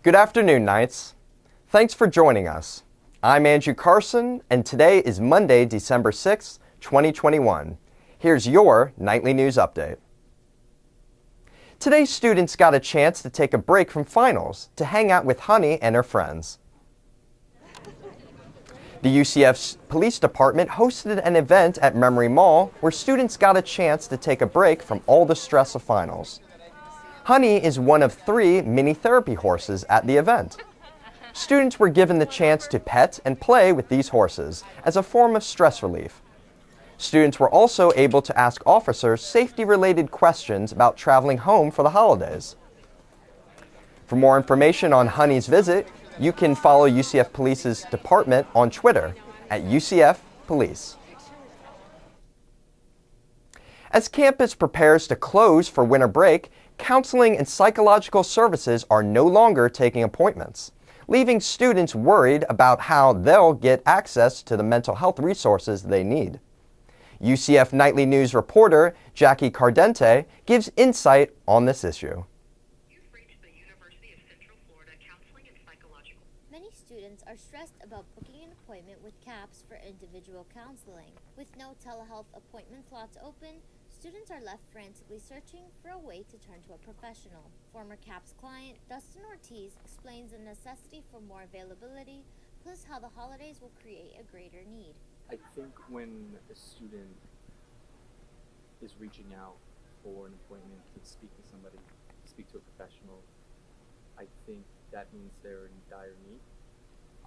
Good afternoon, Knights. Thanks for joining us. I'm Carson, and today is Monday, December 6, 2021. Here's your nightly news update. Today, students got a chance to take a break from finals to hang out with Honey and her friends. The UCF Police Department hosted an event at Memory Mall where students got a chance to take a break from all the stress of finals. Honey is one of 3 mini therapy horses at the event. Students were given the chance to pet and play with these horses as a form of stress relief. Students were also able to ask officers safety-related questions about traveling home for the holidays. For more information on Honey's visit, you can follow UCF Police's department on Twitter at UCF Police. As campus prepares to close for winter break, counseling and psychological services are no longer taking appointments, leaving students worried about how they'll get access to the mental health resources they need. UCF Knightly News reporter Jackie Cardente gives insight on this issue. Many students are stressed about booking an appointment with CAPS for individual counseling. With no telehealth appointment slots open, students are left frantically searching for a way to turn to a professional. Former CAPS client Dustin Ortiz explains the necessity for more availability, plus how the holidays will create a greater need. I think when a student is reaching out for an appointment to speak to somebody, speak to a professional, I think that means they're in dire need.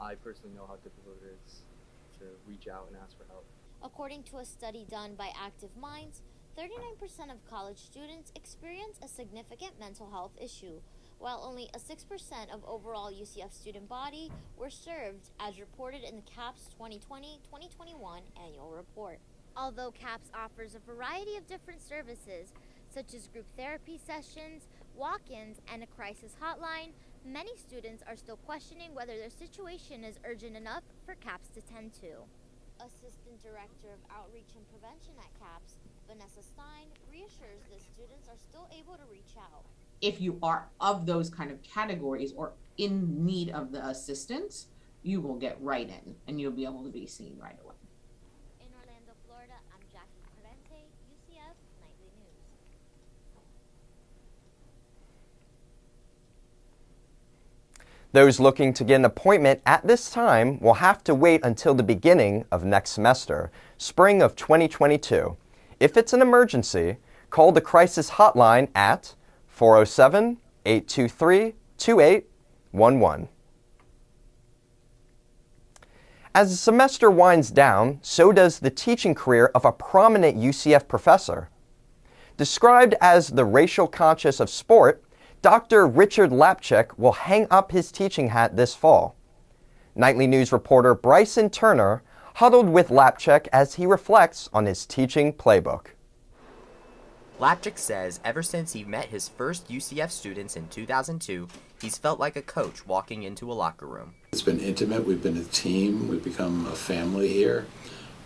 I personally know how difficult it is to reach out and ask for help. According to a study done by Active Minds, 39% of college students experience a significant mental health issue, while only 6% of overall UCF student body were served, as reported in the CAPS 2020-2021 annual report. Although CAPS offers a variety of different services, such as group therapy sessions, walk-ins, and a crisis hotline, many students are still questioning whether their situation is urgent enough for CAPS to tend to. Assistant Director of Outreach and Prevention at CAPS, Vanessa Stein, reassures that students are still able to reach out. If you are of those kind of categories or in need of the assistance, you will get right in and you'll be able to be seen right away. In Orlando, Florida, I'm Jackie Corrente, UCF Knightly News. Those looking to get an appointment at this time will have to wait until the beginning of next semester, spring of 2022. If it's an emergency, call the crisis hotline at 407-823-2811. As the semester winds down, so does the teaching career of a prominent UCF professor. Described as the racial conscious of sport, Dr. Richard Lapchick will hang up his teaching hat this fall. Nightly News reporter Bryson Turner huddled with Lapchick as he reflects on his teaching playbook. Lapchick says ever since he met his first UCF students in 2002, he's felt like a coach walking into a locker room. It's been intimate. We've been a team. We've become a family here.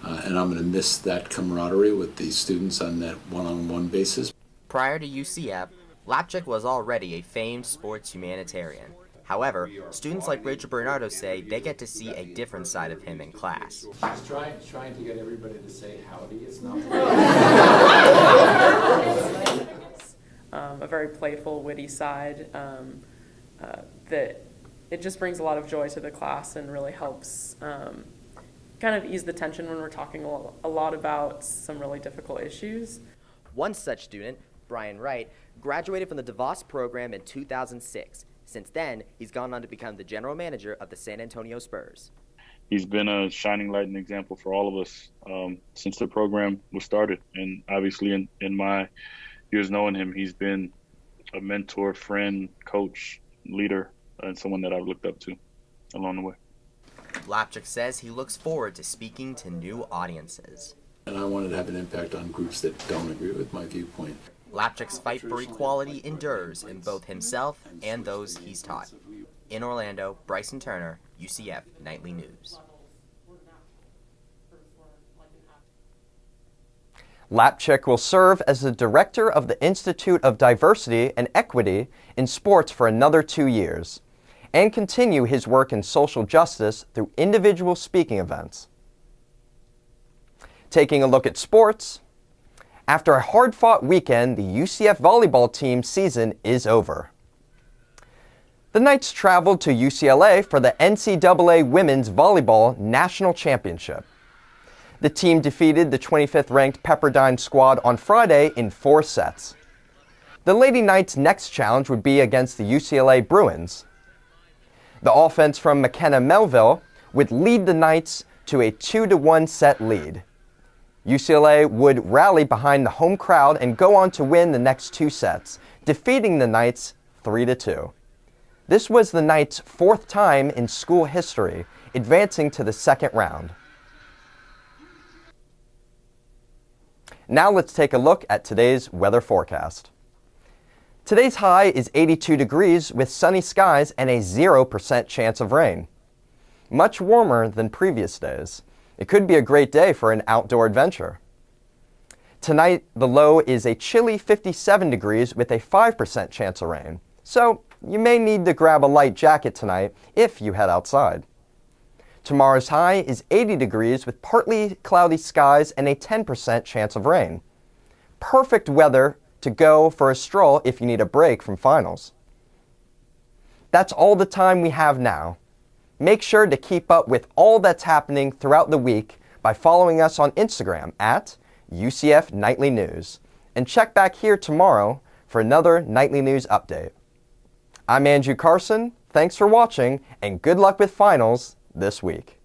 And I'm going to miss that camaraderie with the students on that one-on-one basis. Prior to UCF, Lapchick was already a famed sports humanitarian. However, students like Richard Bernardo say they get to see a different side of him in class. He's trying to get everybody to say howdy. It's not a very playful, witty side that it just brings a lot of joy to the class and really helps kind of ease the tension when we're talking a lot about some really difficult issues. One such student, Brian Wright, graduated from the DeVos program in 2006. Since then, he's gone on to become the general manager of the San Antonio Spurs. He's been a shining light and example for all of us since the program was started. And obviously in my years knowing him, he's been a mentor, friend, coach, leader, and someone that I've looked up to along the way. Lapchick says he looks forward to speaking to new audiences. And I wanted to have an impact on groups that don't agree with my viewpoint. Lapchick's fight for equality endures in both himself and those he's taught. In Orlando, Bryson Turner, UCF Nightly News. Lapchick will serve as the director of the Institute of Diversity and Equity in Sports for another 2 years. and continue his work in social justice through individual speaking events. Taking a look at sports, after a hard-fought weekend, the UCF volleyball team season is over. The Knights traveled to UCLA for the NCAA Women's Volleyball National Championship. The team defeated the 25th-ranked Pepperdine squad on Friday in 4 sets. The Lady Knights' next challenge would be against the UCLA Bruins. The offense from McKenna Melville would lead the Knights to a 2-1 set lead. UCLA would rally behind the home crowd and go on to win the next 2 sets, defeating the Knights 3-2. This was the Knights' 4th time in school history, advancing to the second round. Now let's take a look at today's weather forecast. Today's high is 82 degrees with sunny skies and a 0% chance of rain. Much warmer than previous days. It could be a great day for an outdoor adventure. Tonight, the low is a chilly 57 degrees with a 5% chance of rain. So, you may need to grab a light jacket tonight if you head outside. Tomorrow's high is 80 degrees with partly cloudy skies and a 10% chance of rain. Perfect weather to go for a stroll if you need a break from finals. That's all the time we have now. Make sure to keep up with all that's happening throughout the week by following us on Instagram at UCF Knightly News. And check back here tomorrow for another Nightly News update. I'm Andrew Carson. Thanks for watching and good luck with finals this week.